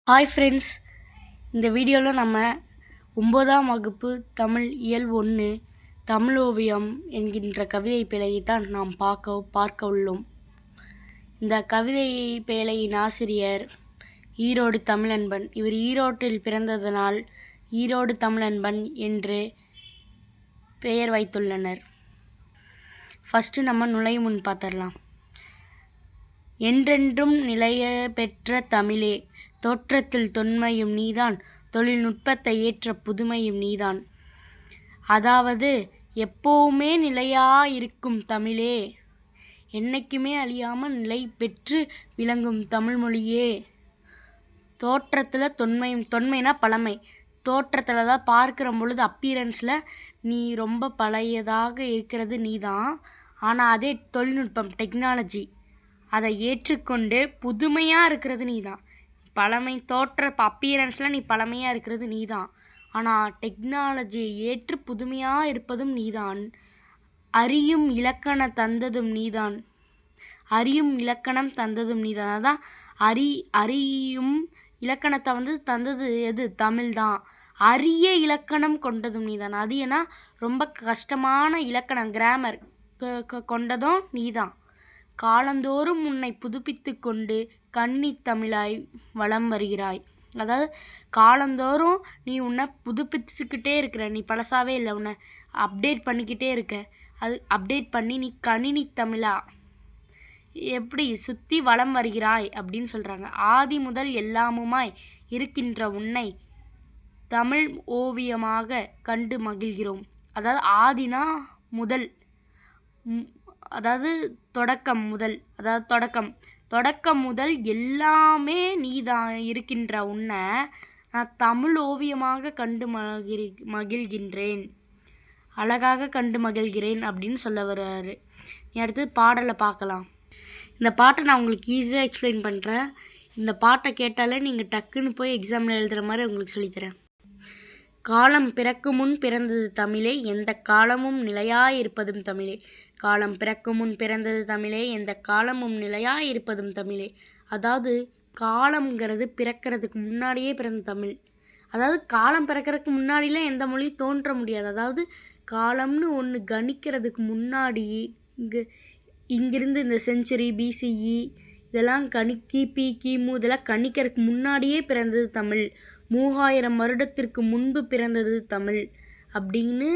Hi friends, இந்த வீடியோவில் நம்ம 9ஆம் வகுப்பு தமிழ் இயல் 1 தமிழ் ஓவியம் என்கின்ற கவிதை பேழையைத்தான் நாம் பார்க்க உள்ளோம். இந்த கவிதை பேழையின் ஆசிரியர் ஈரோடு தமிழன்பன். இவர் ஈரோட்டில் பிறந்ததனால் ஈரோடு தமிழன்பன் என்று பெயர் வைத்துள்ளனர். ஃபஸ்ட்டு நம்ம நுழையும் முன் பார்த்துடலாம். என்றென்றும் நிலைய பெற்ற தமிழே, தோற்றத்தில் தொன்மையும் நீதான், தொழில்நுட்பத்தை ஏற்ற புதுமையும் நீதான். அதாவது எப்போவுமே நிலையாயிருக்கும் தமிழே, என்னைக்குமே அழியாமல் நிலை பெற்று விளங்கும் தமிழ் மொழியே. தோற்றத்தில் தொன்மைனா பழமை. தோற்றத்தில் தான் பார்க்குற பொழுது அப்பீரன்ஸில் நீ ரொம்ப பழையதாக இருக்கிறது நீதான். ஆனால் அதே தொழில்நுட்பம் டெக்னாலஜி அதை ஏற்றுக்கொண்டு புதுமையாக இருக்கிறது நீதான். பழமை தோற்ற அப்பீரன்ஸில் நீ பழமையாக இருக்கிறது நீதான். ஆனால் டெக்னாலஜியை ஏற்று புதுமையாக இருப்பதும் நீதான். அறியும் இலக்கணம் தந்ததும் நீதான். அறியும் இலக்கணம் தந்ததும் நீதான். அதான் அறியும் இலக்கணத்தை தந்தது எது? தமிழ் தான். அரிய இலக்கணம் கொண்டதும் நீதான். அது ஏன்னா ரொம்ப கஷ்டமான இலக்கணம் கிராமர் கொண்டதும் நீதான். காலந்தோறும் உன்னை புதுப்பித்து கொண்டு கன்னித் தமிழாய் வலம் வருகிறாய். அதாவது காலந்தோறும் நீ உன்னை புதுப்பிச்சுக்கிட்டே இருக்கிற, நீ பழசாவே இல்லை, உன்னை அப்டேட் பண்ணிக்கிட்டே இருக்க. அது அப்டேட் பண்ணி நீ கணினி தமிழா எப்படி சுற்றி வலம் வருகிறாய் அப்படின்னு சொல்கிறாங்க. ஆதி முதல் எல்லாமுமாய் இருக்கின்ற உன்னை தமிழ் ஓவியமாக கண்டு மகிழ்கிறோம். அதாவது ஆதினா முதல், அதாவது தொடக்கம் முதல், அதாவது தொடக்கம் முதல் எல்லாமே நீதான் இருக்கின்ற உன்னை நான் தமிழ் ஓவியமாக கண்டு மகிழ்கின்றேன், அழகாக கண்டு மகிழ்கிறேன் அப்படின்னு சொல்ல வர்றாரு. அடுத்து பாடலை பார்க்கலாம். இந்த பாட்டை நான் உங்களுக்கு ஈஸியாக எக்ஸ்பிளைன் பண்ணுறேன். இந்த பாட்டை கேட்டாலே நீங்கள் டக்குன்னு போய் எக்ஸாமில் எழுதுகிற மாதிரி உங்களுக்கு சொல்லித்தரேன். காலம் பிறக்கும் முன் பிறந்தது தமிழே, எந்த காலமும் நிலையாயிருப்பதும் தமிழே. காலம் பிறக்கும் முன் பிறந்தது தமிழே, எந்த காலமும் நிலையாயிருப்பதும் தமிழே. அதாவது காலம்ங்கிறது பிறக்கிறதுக்கு முன்னாடியே பிறந்த தமிழ். அதாவது காலம் பிறக்கிறதுக்கு முன்னாடிலாம் எந்த மொழியும் தோன்ற முடியாது. அதாவது காலம்னு ஒன்று கணிக்கிறதுக்கு முன்னாடி இங்கிருந்து இந்த செஞ்சுரி பிசிஇ இதெல்லாம் கிபி கிமு இதெல்லாம் கணிக்கிறதுக்கு முன்னாடியே பிறந்தது தமிழ். 3000 வருடத்திற்கு முன்பு பிறந்தது தமிழ் அப்படின்னு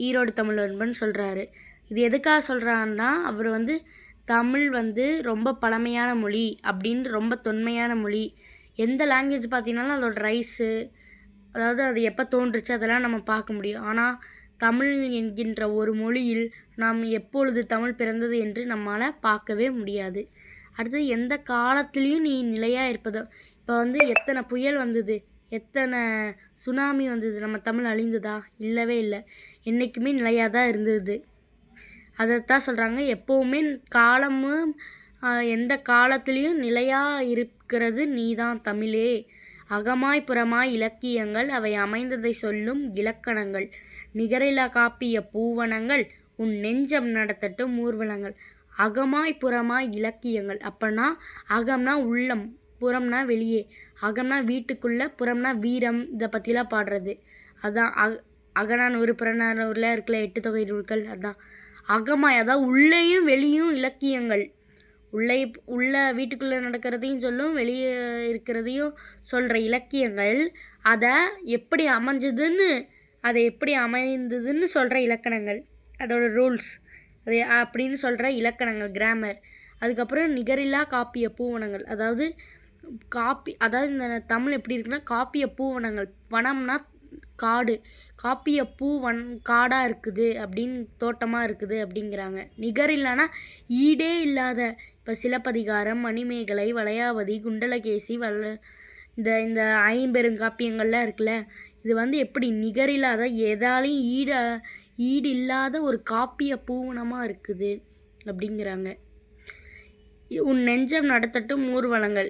ஈரோடு தமிழன்பன் சொல்கிறாரு. இது எதுக்காக சொல்கிறான்னா, அவர் தமிழ் ரொம்ப பழமையான மொழி அப்படின்னு, ரொம்ப தொன்மையான மொழி. எந்த லாங்குவேஜ் பார்த்தீங்கன்னாலும் அதோட ரைஸு, அதாவது அது எப்போ தோன்றுச்சு அதெல்லாம் நம்ம பார்க்க முடியும். ஆனால் தமிழ் என்கின்ற ஒரு மொழியில் நாம் எப்பொழுது தமிழ் பிறந்தது என்று நம்மளால் பார்க்கவே முடியாது. அடுத்து எந்த காலத்துலேயும் நீ நிலையாக இருப்பதோ. இப்போ எத்தனை புயல் வந்தது, எத்தனை சுனாமி வந்தது, நம்ம தமிழ் அழிந்ததா? இல்லவே இல்லை, என்றைக்குமே நிலையாக தான் இருந்தது. அதைத்தான் சொல்கிறாங்க, எப்போவுமே காலமும் எந்த காலத்துலேயும் நிலையாக இருக்கிறது நீதான் தமிழே. அகமாய் புறமாய் இலக்கியங்கள் அவை அமைந்ததை சொல்லும் இலக்கணங்கள், நிகரிலா காப்பிய பூவனங்கள் உன் நெஞ்சம் நடத்தட்டும் ஊர்வலங்கள். அகமாய் புறமாய் இலக்கியங்கள் அப்படின்னா அகம்னா உள்ளம், புறம்னா வெளியே. அகம்னா வீட்டுக்குள்ளே, புறம்னா வீரம், இதை பற்றிலாம் பாடுறது. அதான் அகநானூறு புறநானூரில் இருக்கல 8 தொகை நூல்கள். அதான் அகமாய், அதான் உள்ளேயும் வெளியும் இலக்கியங்கள். உள்ள வீட்டுக்குள்ளே நடக்கிறதையும் சொல்லும், வெளியே இருக்கிறதையும் சொல்கிற இலக்கியங்கள். அதை எப்படி அமைந்ததுன்னு சொல்கிற இலக்கணங்கள், அதோட ரூல்ஸ் அப்படின்னு சொல்கிற இலக்கணங்கள், கிராமர். அதுக்கப்புறம் நிகரில்லா காப்பிய பூவனங்கள், அதாவது இந்த தமிழ் எப்படி இருக்குன்னா காப்பிய பூவனங்கள். வனம்னா காடு, காப்பிய காடாக இருக்குது அப்படின்னு, தோட்டமாக இருக்குது அப்படிங்கிறாங்க. நிகரில்லானா ஈடே இல்லாத. இப்போ சிலப்பதிகாரம், மணிமேகலை, வளையாபதி, குண்டலகேசி, இந்த 50 காப்பியங்கள்லாம் இருக்குல்ல, இது எப்படி நிகரில்லாத, எதாலையும் ஈடு இல்லாத ஒரு காப்பிய பூவனமாக இருக்குது அப்படிங்கிறாங்க. உன் நெஞ்சம் நடத்தட்டும் ஊர்வலங்கள்,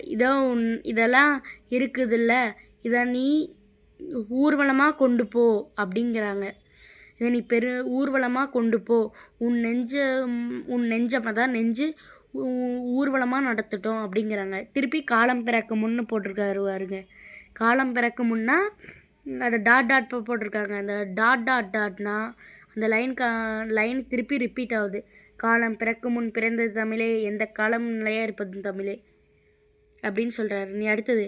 இதெல்லாம் இருக்குதுல்ல, இதை நீ ஊர்வலமாக கொண்டு போ அப்படிங்கிறாங்க. இதை நீ ஊர்வலமாக கொண்டு போ. உன் நெஞ்சம் அதான் நெஞ்சு ஊர்வலமாக நடத்தட்டும் அப்படிங்கிறாங்க. திருப்பி காலம் பிறக்கு முன்னு போட்டிருக்காரு பாருங்க. காலம் பிறக்கு முன்னா அதை டாட் டாட் போட்டிருக்காங்க. அந்த டாட் டாட் டாட்னா அந்த லைன் திருப்பி ரிப்பீட் ஆகுது. காலம் பிறக்கு முன் பிறந்தது தமிழே, எந்த காலம் நிலையாக இருப்பது தமிழே அப்படின்னு சொல்கிறாரு. நீ அடுத்தது,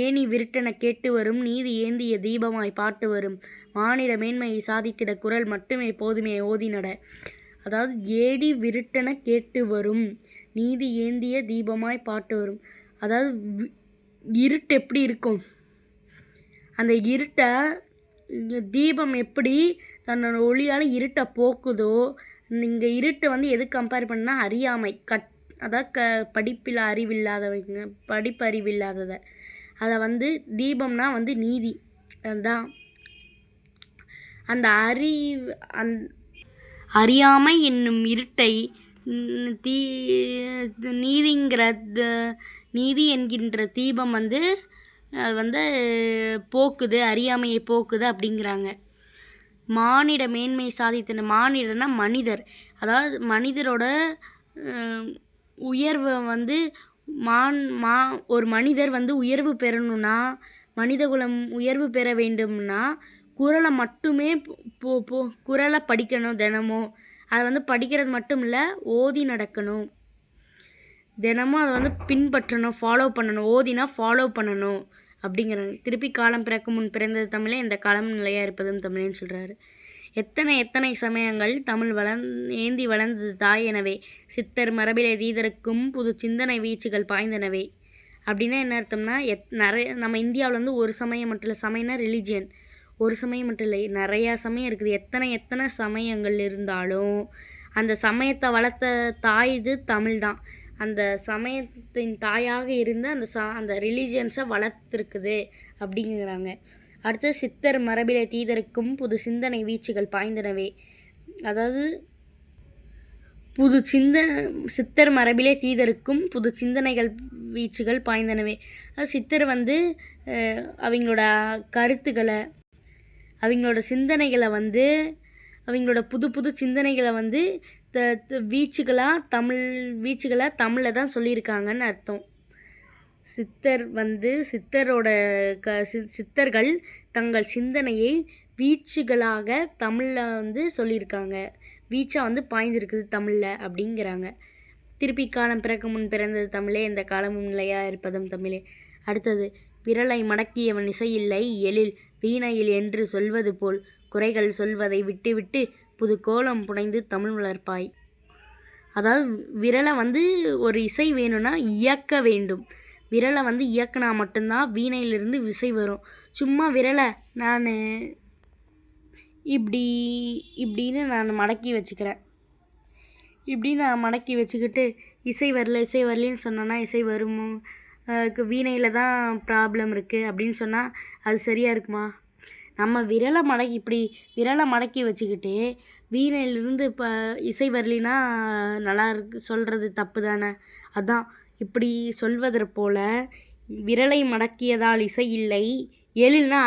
ஏனி விருட்டென கேட்டு வரும், நீதி ஏந்திய தீபமாய் பாட்டு வரும், மானிட மேன்மையை சாதித்திட குரல் மட்டுமே போதுமே ஓதி நட. அதாவது ஏடி விருட்டென கேட்டு வரும், நீதி ஏந்திய தீபமாய் பாட்டு வரும். அதாவது இருட்டு எப்படி இருக்கும், அந்த இருட்டை தீபம் எப்படி தன்னோட ஒளியால் இருட்டை போக்குதோ, இங்கே இருட்டை வந்து எது கம்பேர் பண்ணால் அறியாமை, அதாவது படிப்பில் அறிவில்லாதவங்க, படிப்பு அறிவில்லாததை, அதை வந்து தீபம்னா வந்து நீதி. அதுதான் அந்த அறியாமை என்னும் இருட்டை நீதி என்கின்ற தீபம் வந்து அது வந்து போக்குது, அறியாமையை போக்குது அப்படிங்கிறாங்க. மானிட மேன்மை சாதித்தன, மானிடனா மனிதர், அதாவது மனிதரோட உயர்வு வந்து ஒரு மனிதர் வந்து உயர்வு பெறணும்னா, மனிதகுலம் உயர்வு பெற வேண்டும்னா குறளை மட்டுமே குறளை படிக்கணும் தினமும். அதை வந்து படிக்கிறது மட்டும் இல்லை, ஓதி நடக்கணும். தினமும் அதை வந்து பின்பற்றணும், ஃபாலோ பண்ணணும். ஓதினா ஃபாலோ பண்ணணும் அப்படிங்கிறாங்க. திருப்பி காலம் பிறக்கு முன் பிறந்தது தமிழே, எந்த காலம் நிலையாக இருப்பதும் தமிழேன்னு சொல்கிறாரு. எத்தனை சமயங்கள் தமிழ் ஏந்தி வளர்ந்தது தாய் எனவே, சித்தர் மரபிலே தீதருக்கும் புது சிந்தனை வீச்சுகள் பாய்ந்தனவே. அப்படின்னா என்ன அர்த்தம்னா, நம்ம இந்தியாவில் வந்து ஒரு சமயம் மட்டும் இல்லை, சமயம்னா ரிலிஜியன், ஒரு சமயம் மட்டும் இல்லை, நிறையா சமயம் இருக்குது. எத்தனை சமயங்கள் இருந்தாலும் அந்த சமயத்தை வளர்த்த தாய் இது தமிழ் தான். அந்த சமயத்தின் தாயாக இருந்து அந்த ரிலீஜியன்ஸை வளர்த்துருக்குது அப்படிங்கிறாங்க. அடுத்து, சித்தர் மரபிலே தீதருக்கும் புது சிந்தனை வீச்சுகள் பாய்ந்தனவே. அதாவது சித்தர் மரபிலே தீதருக்கும் புது சிந்தனைகள் வீச்சுகள் பாய்ந்தனவே. சித்தர் வந்து அவங்களோட கருத்துக்களை, அவங்களோட சிந்தனைகளை வந்து, அவங்களோட புது சிந்தனைகளை வந்து வீச்சுகளாக தமிழில் தான் சொல்லியிருக்காங்கன்னு அர்த்தம். சித்தர்கள் தங்கள் சிந்தனையை வீச்சுகளாக தமிழில் வந்து சொல்லியிருக்காங்க. வீச்சாக வந்து பாய்ந்திருக்குது தமிழில் அப்படிங்கிறாங்க. திருப்பி காலம் பிறக்கு முன் பிறந்தது தமிழே, எந்த காலமும் நிலையாக இருப்பதும் தமிழே. அடுத்தது, விரலை மடக்கியவன் இசையில்லை எழில் வீணையில் என்று சொல்வது போல், குறைகள் சொல்வதை விட்டுவிட்டு புது கோலம் புனைந்து தமிழ் வளர்ப்பாய். அதாவது விரலை வந்து ஒரு இசை வேணும்னா இயக்க வேண்டும். விரலை வந்து இயக்கினா மட்டும்தான் வீணையிலிருந்து இசை வரும். சும்மா விரலை நான் இப்படின்னு நான் மடக்கி வச்சுக்கிறேன், இப்படி நான் மடக்கி வச்சுக்கிட்டு இசை வரலன்னு சொன்னேன்னா இசை வருமோ, வீணையில் தான் ப்ராப்ளம் இருக்குது அப்படின்னு சொன்னால் அது சரியாக இருக்குமா? நம்ம விரலை மடக்கி வச்சுக்கிட்டு வீணையிலிருந்து இப்போ இசை வரலினா நல்லா இருக்கு சொல்கிறது தப்பு தானே. அதான் இப்படி சொல்வதை போல், விரலை மடக்கியதால் இசை இல்லை, எழில்னா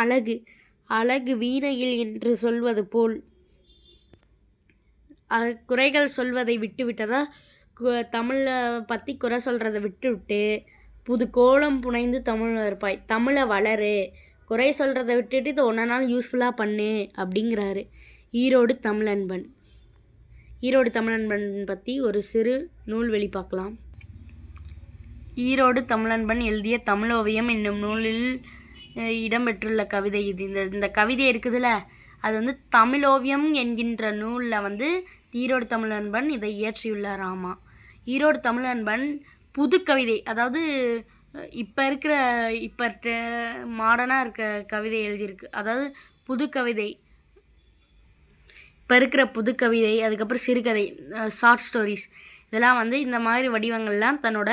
அழகு வீணையில் என்று சொல்வது போல், குறைகள் சொல்வதை விட்டுவிட்டதா, தமிழை பற்றி குறை சொல்கிறத விட்டுவிட்டு புது கோலம் புனைந்து தமிழ் வளர்ப்பாய். தமிழை வளரு, குறை சொல்கிறத விட்டுட்டு இது ஒன்றா நாள் யூஸ்ஃபுல்லாக பண்ணு அப்படிங்கிறாரு. ஈரோடு தமிழன்பன் பற்றி ஒரு சிறு நூல் வெளிப்பார்க்கலாம். ஈரோடு தமிழன்பன் எழுதிய தமிழோவியம் என்னும் நூலில் இடம்பெற்றுள்ள கவிதை இது. இந்த கவிதை இருக்குதுல்ல, அது வந்து தமிழோவியம் என்கின்ற நூலில் வந்து ஈரோடு தமிழன்பன் இதை இயற்றியுள்ளாராமா. ஈரோடு தமிழன்பன் புது கவிதை, அதாவது இப்போ மாடர்னாக இருக்க கவிதை எழுதியிருக்கு. அதாவது புது கவிதை, இப்போ இருக்கிற புது கவிதை, அதுக்கப்புறம் சிறுகதை, ஷார்ட் ஸ்டோரிஸ், இதெல்லாம் வந்து இந்த மாதிரி வடிவங்கள்லாம் தன்னோட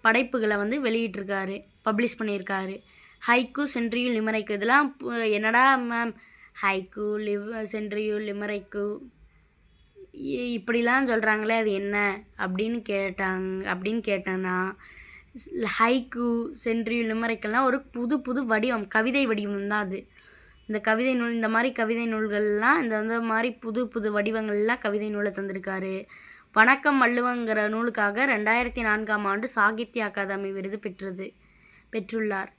படைப்புகளை வந்து வெளியிட்டிருக்காரு, பப்ளிஷ் பண்ணியிருக்காரு. ஹைக்கூ, சென்ட்ரியூல், லிமரைக்கு, இதெல்லாம் என்னடா மேம் ஹைக்கூ, சென்ட்ரியூல், லிமரைக்கு இப்படிலாம் சொல்கிறாங்களே அது என்ன அப்படின்னு கேட்டேன்னா, ஹைக்கூ, சென்ட்ரியூல், லிமரைக்கெல்லாம் ஒரு புது வடிவம், கவிதை வடிவம் தான் அது. இந்த மாதிரி கவிதை நூல்கள்லாம் இந்த மாதிரி புது வடிவங்கள்லாம் கவிதை நூலை தந்திருக்காரு. வணக்கம் வள்ளுவங்கிற நூலுக்காக 2004ஆம் ஆண்டு சாகித்ய அகாதமி விருது பெற்றுள்ளார்.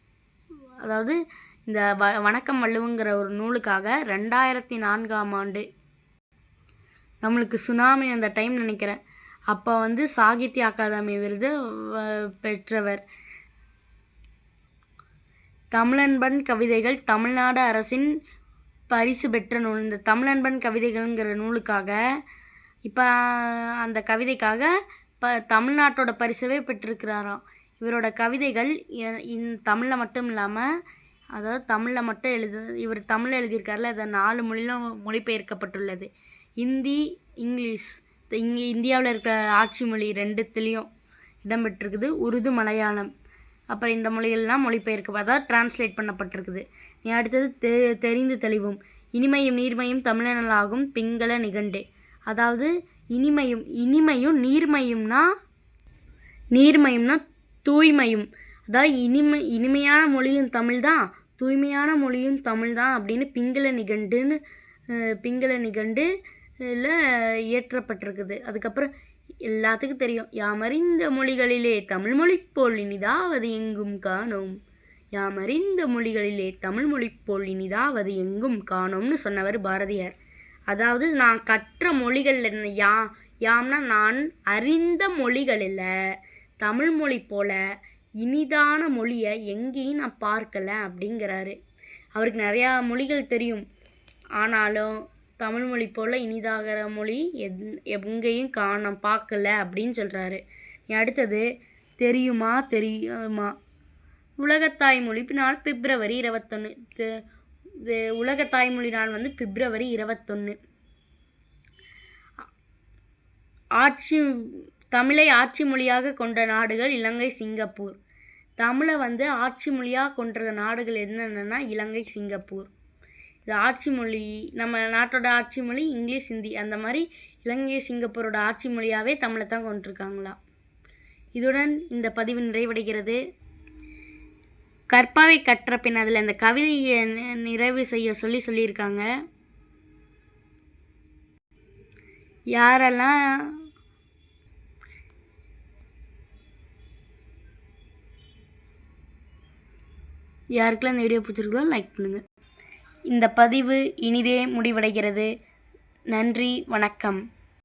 அதாவது இந்த வணக்கம் வள்ளுவங்கிற ஒரு நூலுக்காக 2004ஆம் ஆண்டு, நம்மளுக்கு சுனாமி அந்த டைம் நினைக்கிறேன், அப்போ சாகித்ய அகாதமி விருது பெற்றவர். தமிழன்பன் கவிதைகள் தமிழ்நாடு அரசின் பரிசு பெற்ற நூல். இந்த தமிழன்பன் கவிதைகள்ங்கிற நூலுக்காக இப்போ அந்த கவிதைக்காக தமிழ்நாட்டோட பரிசவே பெற்றிருக்கிறாராம். இவரோட கவிதைகள் தமிழில் மட்டும் இல்லாமல், அதாவது தமிழில் மட்டும் இவர் தமிழ் எழுதியிருக்காருல, அதை 4 மொழியிலும் மொழிபெயர்க்கப்பட்டுள்ளது. ஹிந்தி, இங்கிலீஷ், இங்கே இந்தியாவில் இருக்கிற ஆட்சி மொழி 2த்துலேயும் இடம்பெற்றிருக்குது. உருது, மலையாளம், அப்புறம் இந்த மொழிகள்லாம் அதாவது டிரான்ஸ்லேட் பண்ணப்பட்டிருக்குது. அடுத்தது தெரிந்து தெளிவும். இனிமையும் நீர்மையும் தமிழனலாகும் பிங்கள நிகண்டு. அதாவது இனிமையும் நீர்மையும்னா தூய்மையும். அதாவது இனிமையான மொழியும் தமிழ் தான், தூய்மையான மொழியும் தமிழ் தான் அப்படின்னு பிங்கள நிகண்டுல இயற்றப்பட்டிருக்குது. அதுக்கப்புறம் எல்லாத்துக்கும் தெரியும், யாமறிந்த மொழிகளிலே தமிழ் மொழி போல் இனிதாவது எங்கும் காணோம், யாமறிந்த மொழிகளிலே தமிழ் மொழி போல் இனிதாவது எங்கும் காணோம்னு சொன்னவர் பாரதியார். அதாவது நான் கற்ற மொழிகள் யாம்னா நான் அறிந்த மொழிகளில் தமிழ் மொழி போல இனிதான மொழியை எங்கேயும் நான் பார்க்கல அப்படிங்கிறாரு. அவருக்கு நிறையா மொழிகள் தெரியும், ஆனாலும் தமிழ் மொழி போல் இனிதாகிற மொழி எங்கேயும் பார்க்கல அப்படின்னு சொல்கிறாரு. அடுத்தது தெரியுமா உலகத்தாய்மொழி நாள் பிப்ரவரி 21. உலகத்தாய்மொழி நாள் பிப்ரவரி 21. தமிழை ஆட்சி மொழியாக கொண்ட நாடுகள் இலங்கை, சிங்கப்பூர். தமிழை ஆட்சி மொழியாக கொண்ட நாடுகள் என்னென்னா இலங்கை, சிங்கப்பூர். இது ஆட்சி மொழி, நம்ம நாட்டோட ஆட்சி மொழி இங்கிலீஷ், ஹிந்தி. அந்த மாதிரி இலங்கை, சிங்கப்பூரோட ஆட்சி மொழியாகவே தமிழை தான் கொண்டிருக்காங்களாம். இதுடன் இந்த பதிவு நிறைவடைகிறது. கற்பாவை கற்ற பின் அதில் இந்த கவிதையை நிறைவு செய்ய சொல்லியிருக்காங்க. யாருக்கெல்லாம் இந்த வீடியோ பிடிச்சிருக்கோ லைக் பண்ணுங்கள். இந்த பதிவு இனிதே முடிவடைகிறது. நன்றி, வணக்கம்.